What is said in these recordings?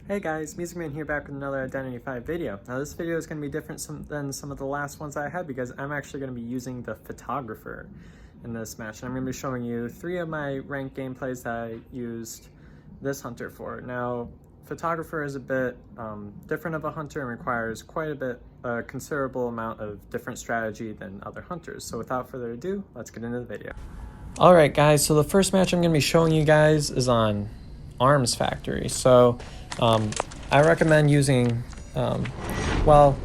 Hey guys, Music Man here back with another Identity 5 video. Now this video is going to be different than some of the last ones I had because I'm actually going to be using the Photographer in this match. And I'm going to be showing you 3 of my ranked gameplays that I used this hunter for. Now, Photographer is a bit different of a hunter and requires quite a considerable amount of different strategy than other hunters. So without further ado, let's get into the video. Alright guys, so the first match I'm going to be showing you guys is on Arms Factory. So I recommend using, well,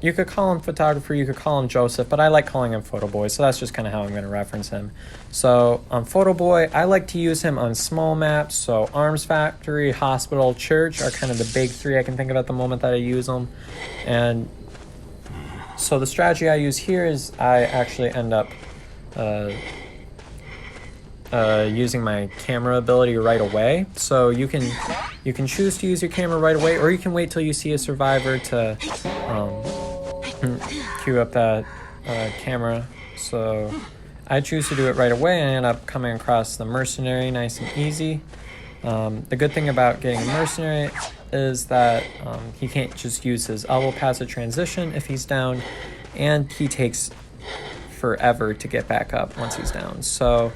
you could call him Photographer, you could call him Joseph, but I like calling him Photoboi, so that's just kind of how I'm going to reference him. So on Photoboi, I like to use him on small maps, so Arms Factory, Hospital, Church are kind of the big 3 I can think of at the moment that I use them. And so the strategy I use here is I actually end up using my camera ability right away. So you can choose to use your camera right away, or you can wait till you see a survivor to queue up that camera. So I choose to do it right away and end up coming across the mercenary nice and easy. The good thing about getting a mercenary is that he can't just use his elbow passive transition if he's down, and he takes forever to get back up once he's down. So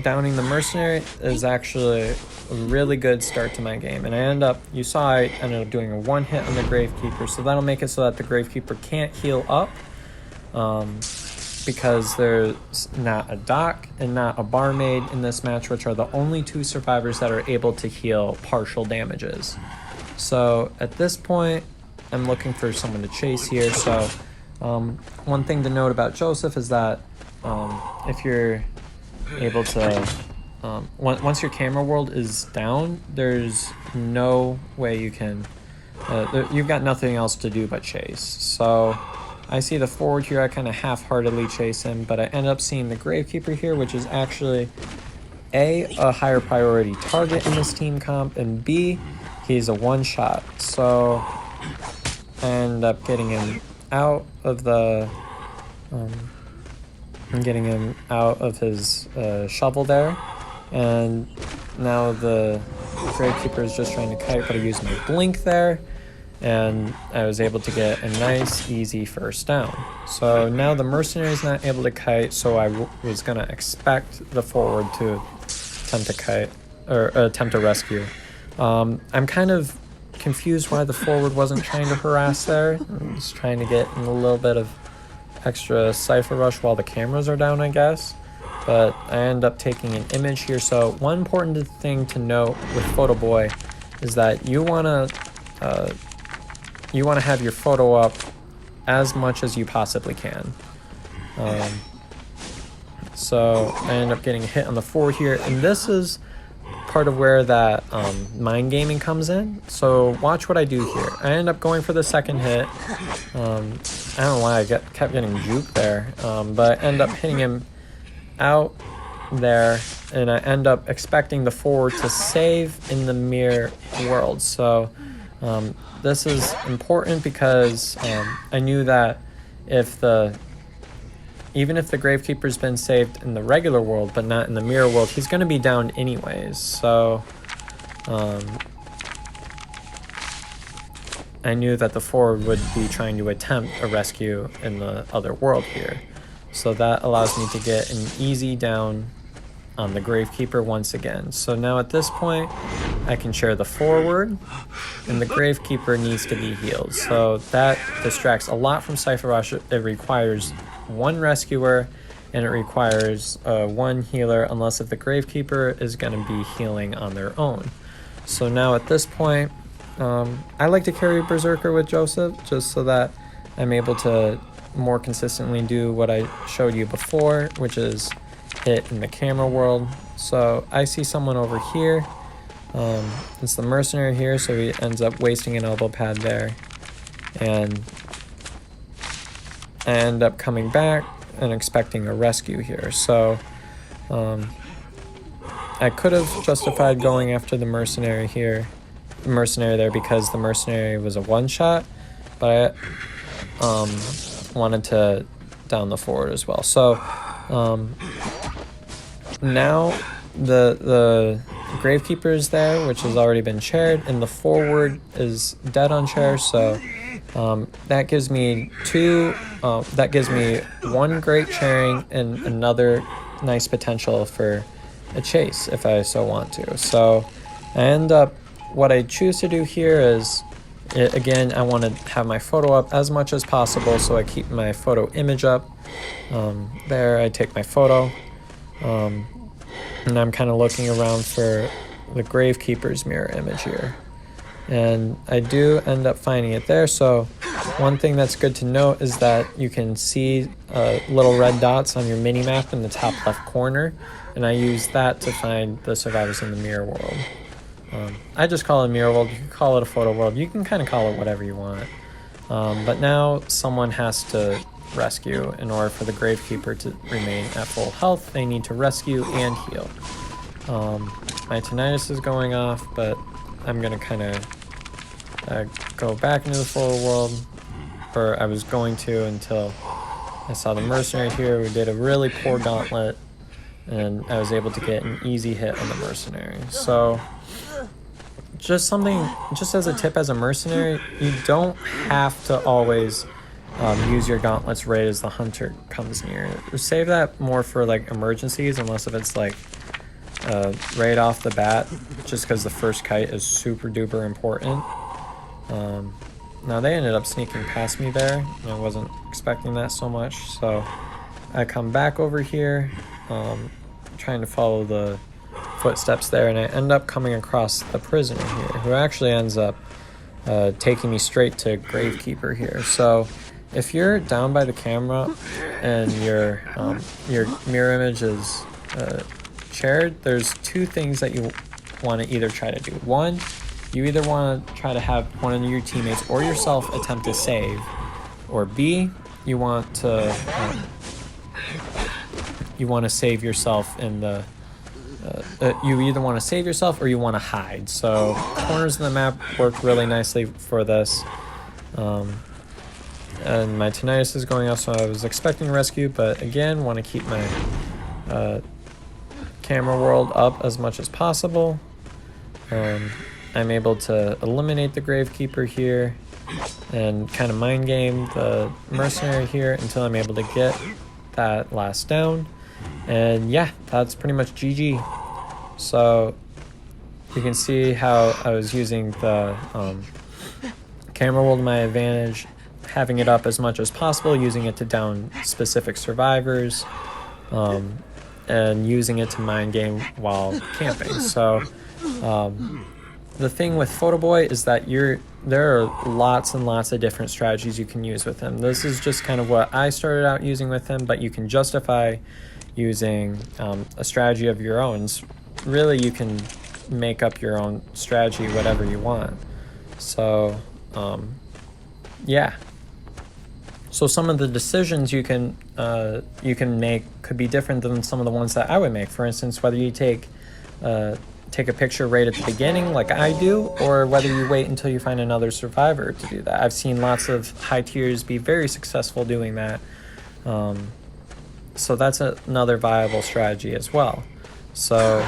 downing the mercenary is actually a really good start to my game, and you saw I ended up doing a 1 hit on the Gravekeeper, so that'll make it so that the Gravekeeper can't heal up because there's not a Doc and not a Barmaid in this match, which are the only 2 survivors that are able to heal partial damages. So at this point I'm looking for someone to chase here. So one thing to note about Joseph is that if you're able to, once your camera world is down, there's no way you can, you've got nothing else to do but chase. So I see the forward here, I kind of half-heartedly chase him, but I end up seeing the Gravekeeper here, which is actually a higher priority target in this team comp, and B, he's a one-shot. So I end up getting him out of the I'm getting him out of his shovel there, and now the Gravekeeper is just trying to kite, but I used my blink there, and I was able to get a nice, easy first down. So now the mercenary is not able to kite, so I was going to expect the forward to attempt to kite, or attempt to rescue. I'm kind of confused why the forward wasn't trying to harass there. I'm just trying to get in a little bit of extra Cypher Rush while the cameras are down, I guess. But I end up taking an image here. So one important thing to note with Photoboi is that you wanna have your photo up as much as you possibly can. So I end up getting a hit on the forward here, and this is part of where that mind gaming comes in. So watch what I do here. I end up going for the second hit. I don't know why I kept getting juked there, but I end up hitting him out there, and I end up expecting the forward to save in the mirror world. So this is important because I knew that even if the Gravekeeper's been saved in the regular world but not in the mirror world, he's going to be down anyways. So I knew that the forward would be trying to attempt a rescue in the other world here. So that allows me to get an easy down on the Gravekeeper once again. So now at this point, I can share the forward, and the Gravekeeper needs to be healed. So that distracts a lot from Cypher Rush. It requires 1 rescuer, and it requires 1 healer, unless if the Gravekeeper is going to be healing on their own. So now at this point, I like to carry Berserker with Joseph just so that I'm able to more consistently do what I showed you before, which is hit in the camera world. So I see someone over here. It's the mercenary here, so he ends up wasting an elbow pad there, and I end up coming back and expecting a rescue here. So I could have justified going after the mercenary there because the mercenary was a one-shot, but I wanted to down the forward as well. So now the Gravekeeper is there, which has already been chaired, and the forward is dead on chair, so that gives me one great chairing and another nice potential for a chase if I so want to. So I end up, what I choose to do here is, again, I want to have my photo up as much as possible, so I keep my photo image up. There, I take my photo, and I'm kind of looking around for the Gravekeeper's mirror image here. And I do end up finding it there. So one thing that's good to note is that you can see little red dots on your mini map in the top left corner, and I use that to find the survivors in the mirror world. I just call it mirror world. You can call it a photo world. You can kind of call it whatever you want. But now someone has to rescue. In order for the Gravekeeper to remain at full health, they need to rescue and heal. My tinnitus is going off, but I'm gonna kind of go back into the photo world, or I was going to until I saw the mercenary here. We did a really poor gauntlet, and I was able to get an easy hit on the mercenary. So just as a tip as a mercenary, you don't have to always use your gauntlets right as the hunter comes near. Save that more for like emergencies, unless if it's like right off the bat, just because the first kite is super duper important. Now they ended up sneaking past me there, and I wasn't expecting that so much, so I come back over here, trying to follow the footsteps there, and I end up coming across the prisoner here, who actually ends up taking me straight to Gravekeeper here. So if you're down by the camera and your mirror image is shared, there's two things that you want to either try to do. One, you either want to try to have one of your teammates or yourself attempt to save, or B, you want to save yourself in the you either want to save yourself or you want to hide. So corners of the map work really nicely for this. And my tinnitus is going off, so I was expecting rescue, but again, want to keep my camera world up as much as possible. I'm able to eliminate the Gravekeeper here and kind of mind game the mercenary here until I'm able to get that last down. And yeah, that's pretty much GG. So you can see how I was using the camera world to my advantage, having it up as much as possible, using it to down specific survivors, and using it to mind game while camping. So the thing with Photoboi is that there are lots and lots of different strategies you can use with him. This is just kind of what I started out using with him, but you can justify using a strategy of your own. Really, you can make up your own strategy, whatever you want. So yeah. So some of the decisions you can make could be different than some of the ones that I would make. For instance, whether you take a picture right at the beginning like I do, or whether you wait until you find another survivor to do that. I've seen lots of high tiers be very successful doing that. So that's another viable strategy as well. So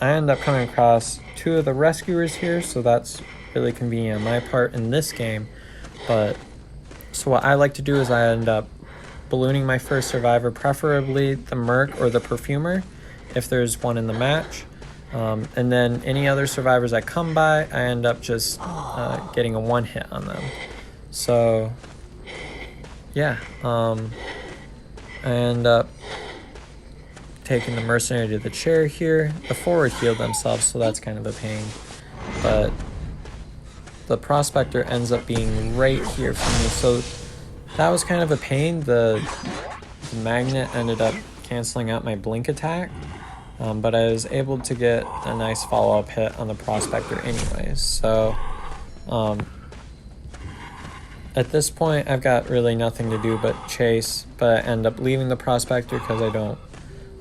I end up coming across two of the rescuers here, so that's really convenient on my part in this game. But so what I like to do is I end up ballooning my first survivor, preferably the Merc or the Perfumer, if there's one in the match. And then any other survivors I come by, I end up just getting a one hit on them. So yeah, I end up taking the mercenary to the chair here. The forward healed themselves, so that's kind of a pain. But the prospector ends up being right here for me, so that was kind of a pain. The magnet ended up canceling out my blink attack, but I was able to get a nice follow-up hit on the prospector anyways. So at this point I've got really nothing to do but chase, but I end up leaving the prospector because I don't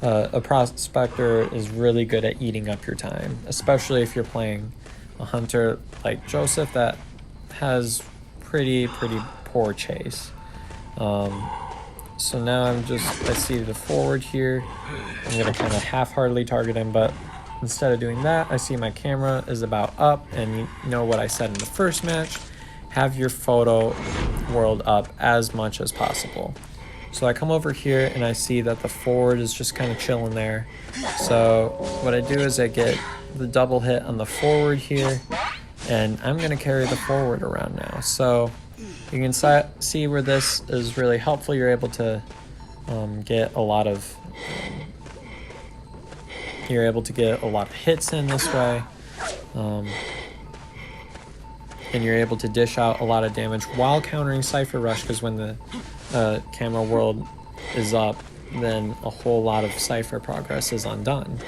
a prospector is really good at eating up your time, especially if you're playing a hunter like Joseph that has pretty poor chase. So now I see the forward here. I'm gonna kind of half-heartedly target him, but instead of doing that, I see my camera is about up, and you know what I said in the first match, have your photo world up as much as possible. So I come over here and I see that the forward is just kind of chilling there. So what I do is I get the double hit on the forward here, and I'm going to carry the forward around now. So you can see where this is really helpful. You're able to get a lot of hits in this way, and you're able to dish out a lot of damage while countering Cypher Rush, because when the camera world is up, then a whole lot of Cypher progress is undone.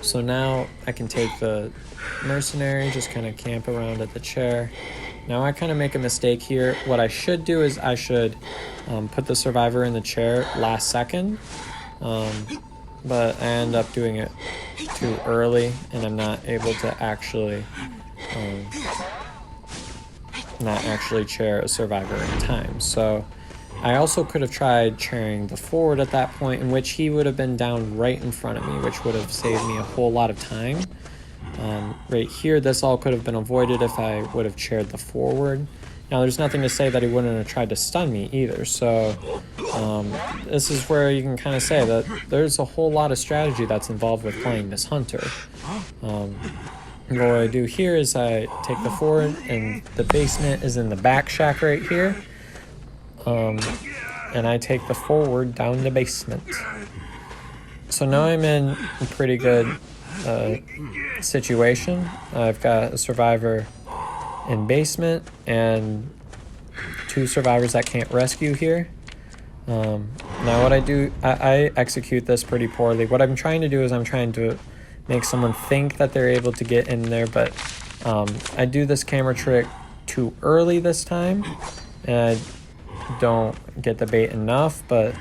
So now I can take the mercenary, just kind of camp around at the chair. Now I kind of make a mistake here. What I should do is I should put the survivor in the chair last second, but I end up doing it too early, and I'm not able to actually chair a survivor in time. So I also could have tried chairing the forward at that point, in which he would have been down right in front of me, which would have saved me a whole lot of time. Right here, this all could have been avoided if I would have chaired the forward. Now, there's nothing to say that he wouldn't have tried to stun me either, so this is where you can kind of say that there's a whole lot of strategy that's involved with playing this hunter. What I do here is I take the forward, and the basement is in the back shack right here, and I take the forward down the basement. So now I'm in a pretty good situation. I've got a survivor in basement and 2 survivors that can't rescue here. Now what I do, I execute this pretty poorly. What I'm trying to do is I'm trying to make someone think that they're able to get in there, but I do this camera trick too early this time, and I don't get the bait enough, but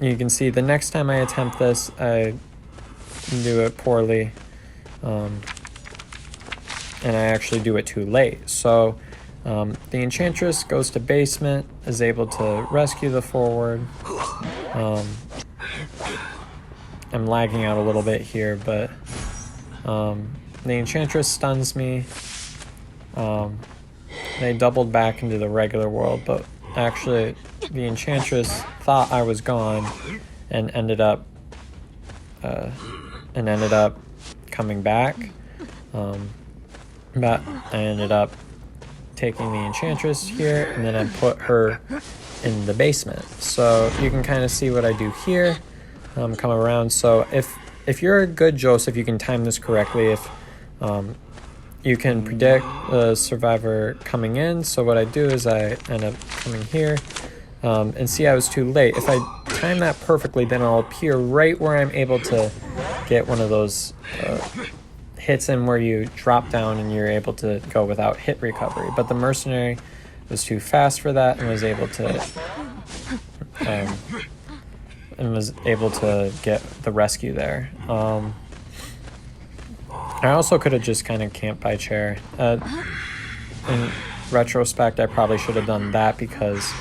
you can see the next time I attempt this, I do it poorly, and I actually do it too late. So the Enchantress goes to basement, is able to rescue the forward. I'm lagging out a little bit here, but the Enchantress stuns me. They doubled back into the regular world, but actually the Enchantress thought I was gone and ended up coming back. But I ended up taking the Enchantress here, and then I put her in the basement. So you can kind of see what I do here. Come around. So if you're a good Joseph, you can time this correctly. If you can predict the survivor coming in. So what I do is I end up coming here, and see I was too late. If I time that perfectly, then I'll appear right where I'm able to get one of those hits in where you drop down and you're able to go without hit recovery. But the mercenary was too fast for that and was able to get the rescue there. I also could have just kind of camped by chair. In retrospect, I probably should have done that because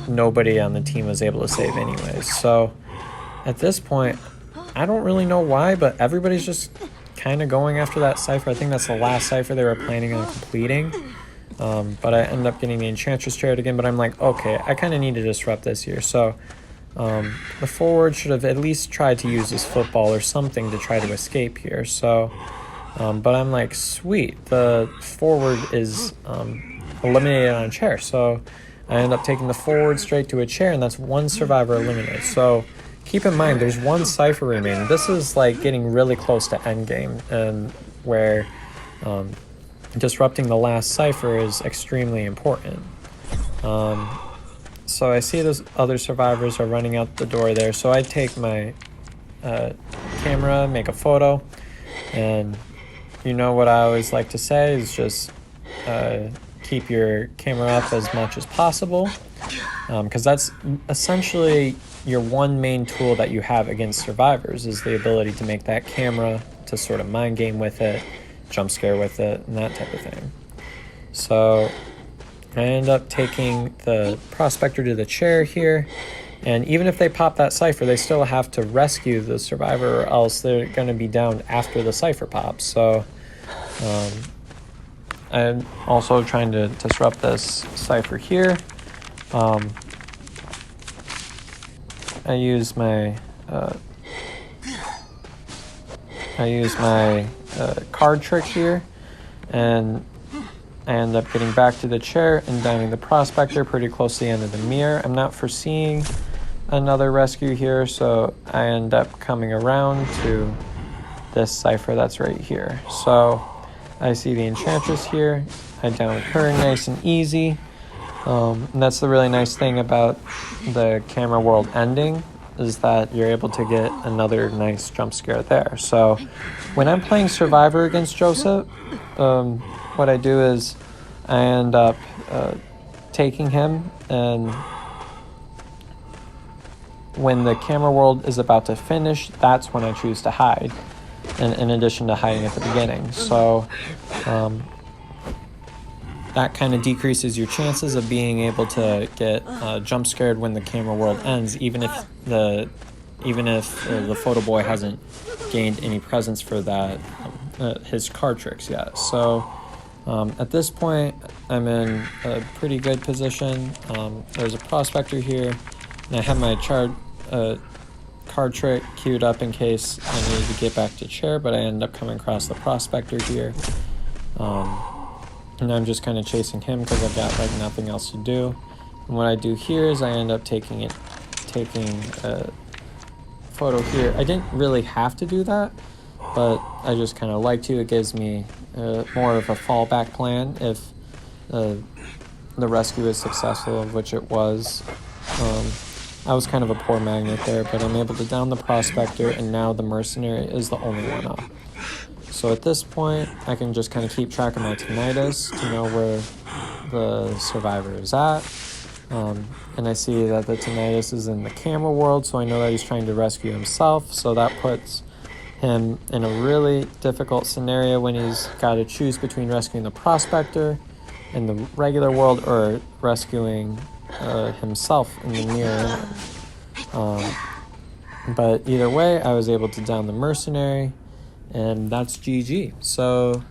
nobody on the team was able to save anyways. So at this point, I don't really know why, but everybody's just kind of going after that Cypher. I think that's the last Cypher they were planning on completing. But I ended up getting the Enchantress chaired again, but I'm like, okay, I kind of need to disrupt this here. So the forward should have at least tried to use his football or something to try to escape here. So, but I'm like, sweet, the forward is eliminated on a chair. So I end up taking the forward straight to a chair, and that's 1 survivor eliminated. So keep in mind, there's 1 Cypher remaining. This is like getting really close to endgame, and where disrupting the last Cypher is extremely important. So I see those other survivors are running out the door there. So I take my camera, make a photo, and you know what I always like to say is just keep your camera up as much as possible, because that's essentially your one main tool that you have against survivors, is the ability to make that camera to sort of mind game with it, jump scare with it, and that type of thing. So I end up taking the prospector to the chair here, And even if they pop that cipher, they still have to rescue the survivor, or else they're going to be downed after the cipher pops. So I'm also trying to disrupt this cipher here. I use my card trick here, and I end up getting back to the chair and downing the prospector pretty close to the end of the mirror. I'm not foreseeing another rescue here, so I end up coming around to this cipher that's right here. So I see the enchantress here. I down her nice and easy. And that's the really nice thing about the camera world ending, is that you're able to get another nice jump scare there. So when I'm playing Survivor against Joseph, what I do is I end up taking him, and when the camera world is about to finish, that's when I choose to hide, in addition to hiding at the beginning. So that kind of decreases your chances of being able to get jump scared when the camera world ends, even if the Photoboi hasn't gained any presence for that his card tricks yet. So at this point, I'm in a pretty good position. There's a prospector here, and I have my card trick queued up in case I need to get back to chair, but I end up coming across the prospector here. And I'm just kind of chasing him because I've got like nothing else to do. And what I do here is I end up taking a photo here. I didn't really have to do that, but I just kind of like to. It gives me more of a fallback plan if the rescue is successful, which it was. I was kind of a poor magnet there, but I'm able to down the prospector, and now the mercenary is the only one up. So at this point, I can just kind of keep track of my tinnitus to know where the survivor is at. And I see that the tinnitus is in the camera world, so I know that he's trying to rescue himself. So that puts him in a really difficult scenario when he's got to choose between rescuing the prospector in the regular world or rescuing himself in the mirror image. But either way, I was able to down the mercenary, and that's GG. So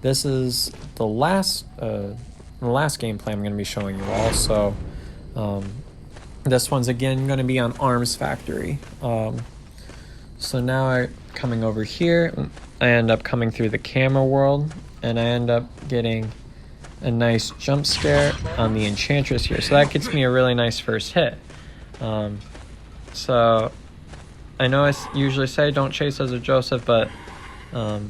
this is the last gameplay I'm going to be showing you all. So this one's again going to be on Arms Factory. So now coming over here, I end up coming through the camera world, and I end up getting a nice jump scare on the enchantress here. So that gets me a really nice first hit. So I know I usually say don't chase as a Joseph, but I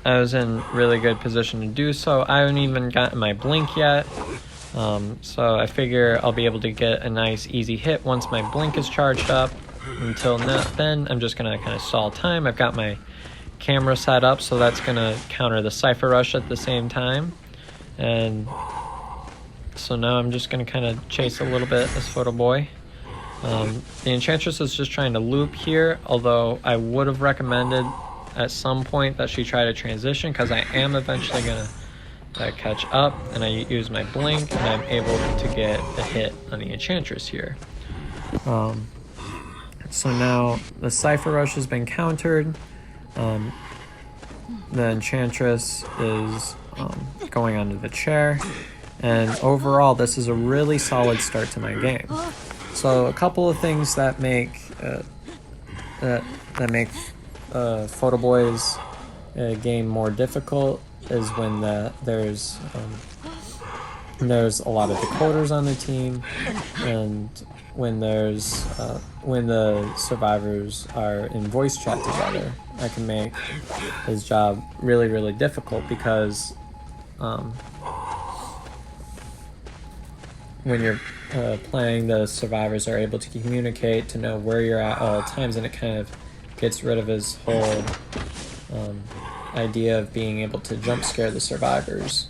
was in really good position to do so. I haven't even gotten my blink yet. So I figure I'll be able to get a nice easy hit once my blink is charged up. Until then, I'm just gonna kind of stall time. I've got my camera set up, so that's gonna counter the cipher rush at the same time. And so now I'm just gonna kind of chase a little bit this Photoboi. The enchantress is just trying to loop here, although I would have recommended at some point that she try to transition, because I am eventually gonna catch up, and I use my blink, and I'm able to get a hit on the enchantress here. So now the cipher rush has been countered. The enchantress is going onto the chair, and overall this is a really solid start to my game. So a couple of things that make Photoboi's game more difficult is when there's a lot of decoders on the team, and when the survivors are in voice chat together. That can make his job really, really difficult, because when you're playing, the survivors are able to communicate to know where you're at all times, and it kind of gets rid of his whole idea of being able to jump scare the survivors.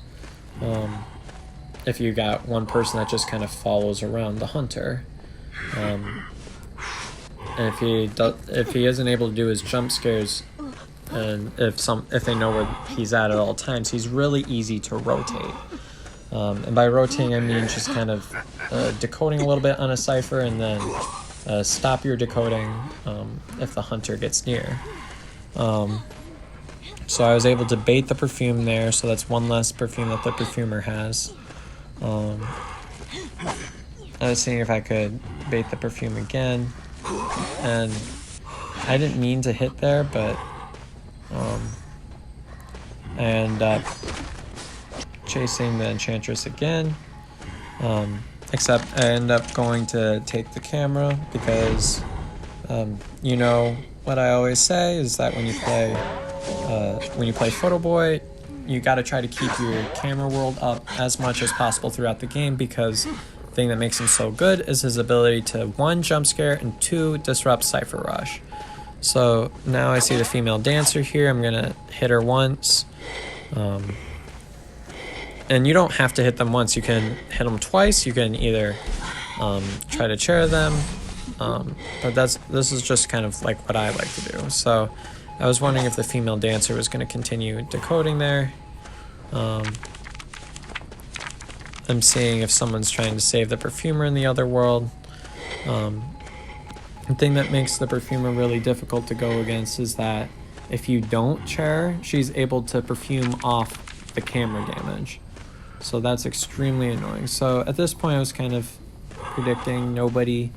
If you got one person that just kind of follows around the hunter. And if he isn't able to do his jump scares, and if they know where he's at all times, he's really easy to rotate. And by rotating, I mean just kind of decoding a little bit on a cipher and then stop your decoding if the hunter gets near. So I was able to bait the perfume there, so that's one less perfume that the perfumer has. I was seeing if I could bait the perfume again, and I didn't mean to hit there, but I end up chasing the enchantress again, except I end up going to take the camera because you know what I always say is that when you play Photoboi, you got to try to keep your camera world up as much as possible throughout the game, because the thing that makes him so good is his ability to 1, jump scare, and 2, disrupt Cypher Rush. So now I see the female dancer here. I'm gonna hit her once, and you don't have to hit them once. You can hit them twice. You can either try to chair them, but this is just kind of like what I like to do. So I was wondering if the female dancer was going to continue decoding there. I'm seeing if someone's trying to save the perfumer in the other world. The thing that makes the perfumer really difficult to go against is that if you don't chair, she's able to perfume off the camera damage. So that's extremely annoying. So at this point I was kind of predicting nobody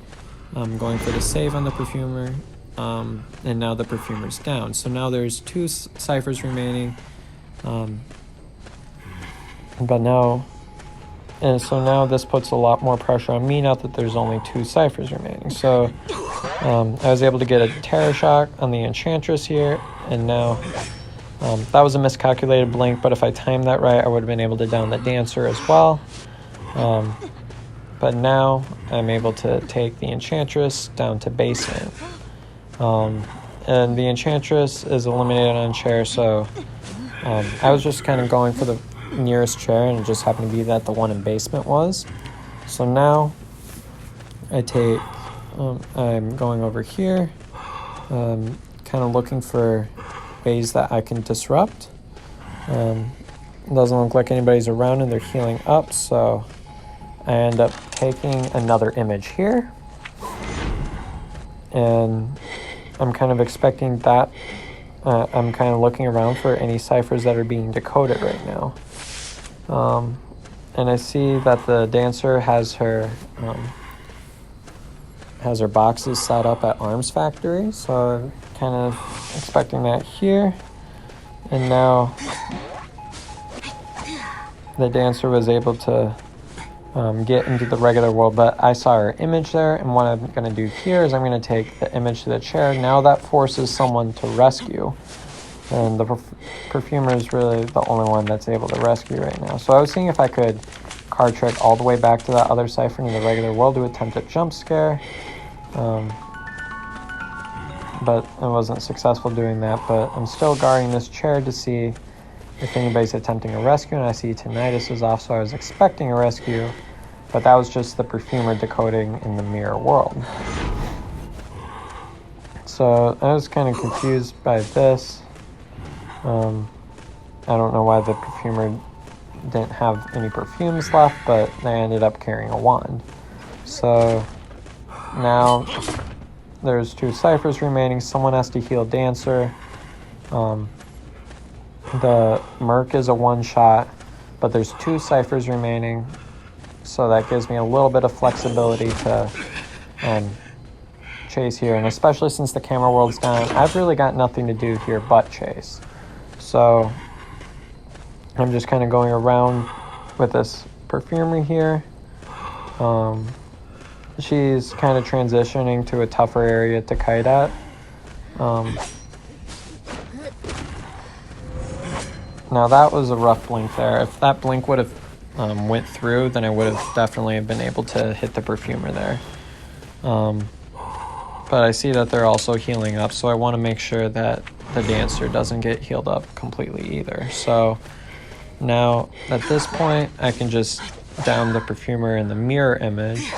going for the save on the perfumer. And now the perfumer's down. So now there's 2 ciphers remaining. So now this puts a lot more pressure on me now that there's only 2 ciphers remaining. So I was able to get a terror shock on the enchantress here, and now that was a miscalculated blink, but if I timed that right, I would have been able to down the dancer as well. But now I'm able to take the enchantress down to basement. And the enchantress is eliminated on chair, so I was just kind of going for the nearest chair, and it just happened to be that the one in basement was. So now I take, I'm going over here, kind of looking for ways that I can disrupt. It doesn't look like anybody's around and they're healing up, so I end up taking another image here, and I'm kind of expecting that. I'm kind of looking around for any ciphers that are being decoded right now. And I see that the dancer has her boxes set up at Arms Factory, so I'm kind of expecting that here. And now the dancer was able to get into the regular world, but I saw her image there, and what I'm going to do here is I'm going to take the image to the chair. Now that forces someone to rescue, and the perfumer is really the only one that's able to rescue right now. So I was seeing if I could card trick all the way back to that other cipher in the regular world to attempt a jump scare, but I wasn't successful doing that. But I'm still guarding this chair to see if anybody's attempting a rescue, and I see tinnitus is off, so I was expecting a rescue, but that was just the perfumer decoding in the mirror world. So I was kind of confused by this. I don't know why the perfumer didn't have any perfumes left, but they ended up carrying a wand. So now there's 2 ciphers remaining. Someone has to heal dancer. The Merc is a one-shot, but there's 2 ciphers remaining, so that gives me a little bit of flexibility to chase here, and especially since the camera world's down, I've really got nothing to do here but chase. So I'm just kind of going around with this perfumer here. She's kind of transitioning to a tougher area to kite at. Now that was a rough blink there. If that blink would have went through, then I would have definitely been able to hit the perfumer there. But I see that they're also healing up, so I want to make sure that the dancer doesn't get healed up completely either. So now at this point, I can just down the perfumer in the mirror image.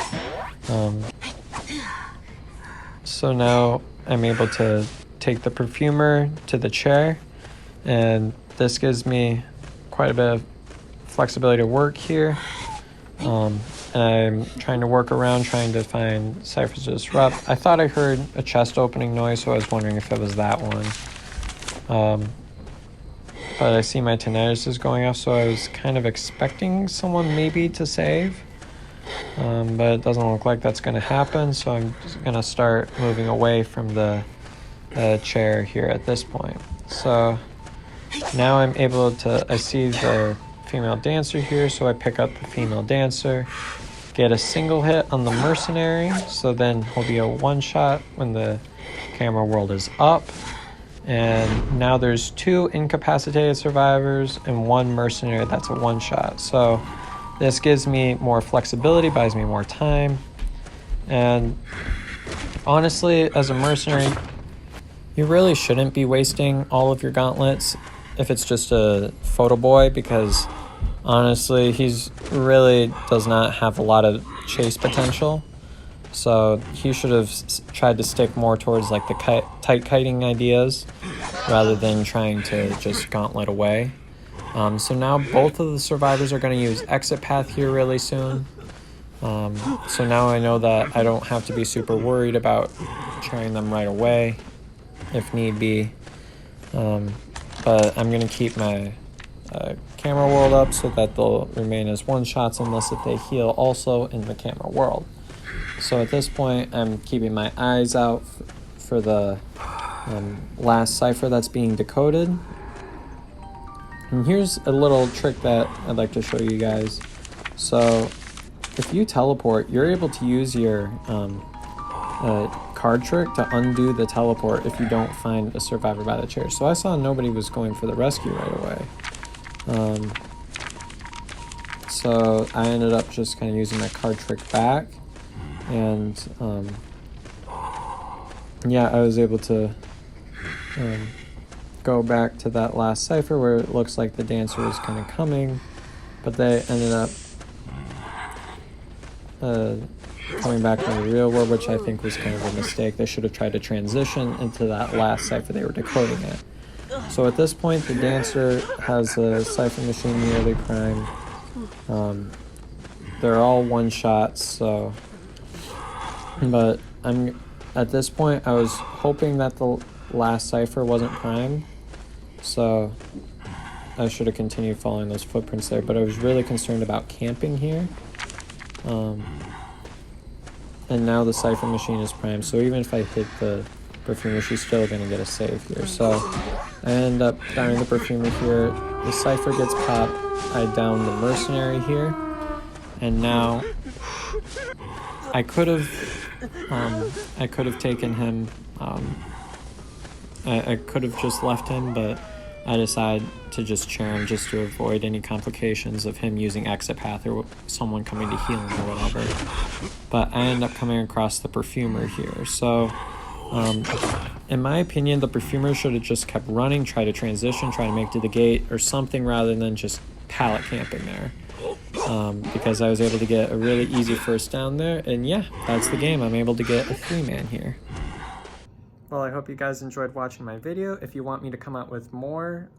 So now I'm able to take the perfumer to the chair, and this gives me quite a bit of flexibility to work here. And I'm trying to work around, trying to find ciphers to disrupt. I thought I heard a chest opening noise, so I was wondering if it was that one. But I see my tinnitus is going off, so I was kind of expecting someone maybe to save. But it doesn't look like that's going to happen, so I'm just going to start moving away from the chair here at this point. So now I'm able to, I see the female dancer here, so I pick up the female dancer, get a single hit on the mercenary, so then he'll be a one-shot when the camera world is up. And now there's 2 incapacitated survivors and 1 mercenary that's a one-shot. So this gives me more flexibility, buys me more time. And honestly, as a mercenary, you really shouldn't be wasting all of your gauntlets if it's just a Photoboi, because honestly, he's really does not have a lot of chase potential. So he should have tried to stick more towards like the tight kiting ideas rather than trying to just gauntlet away. So now both of the survivors are going to use exit path here really soon. So now I know that I don't have to be super worried about carrying them right away if need be. But I'm going to keep my camera world up so that they'll remain as one-shots unless if they heal also in the camera world. So at this point, I'm keeping my eyes out for the last cipher that's being decoded. And here's a little trick that I'd like to show you guys. So if you teleport, you're able to use your card trick to undo the teleport if you don't find a survivor by the chair. So I saw nobody was going for the rescue right away. So I ended up just kind of using my card trick back. And yeah, I was able to go back to that last cipher where it looks like the dancer was kind of coming, but they ended up coming back to the real world, which I think was kind of a mistake. They should have tried to transition into that last cipher they were decoding at. So at this point, the dancer has a cipher machine nearly primed. They're all one-shots, so... But at this point, I was hoping that the last cipher wasn't primed, so I should have continued following those footprints there, but I was really concerned about camping here. And now the cipher machine is primed, so even if I hit the perfumer, she's still going to get a save here. So I end up downing the perfumer here, the cipher gets popped, I down the mercenary here, and now I could have taken him, I could have just left him, but I decided to just chair him just to avoid any complications of him using exit path or someone coming to heal him or whatever. But I end up coming across the perfumer here. So in my opinion, the perfumer should have just kept running, try to transition, try to make it to the gate or something rather than just pallet camping there. Because I was able to get a really easy first down there, and yeah, that's the game. I'm able to get a 3-man here. Well, I hope you guys enjoyed watching my video. If you want me to come out with more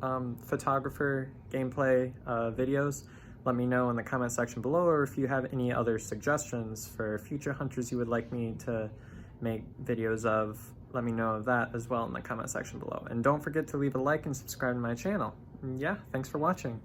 photographer gameplay videos, let me know in the comment section below, or if you have any other suggestions for future hunters you would like me to make videos of, let me know of that as well in the comment section below. And don't forget to leave a like and subscribe to my channel. And yeah, thanks for watching.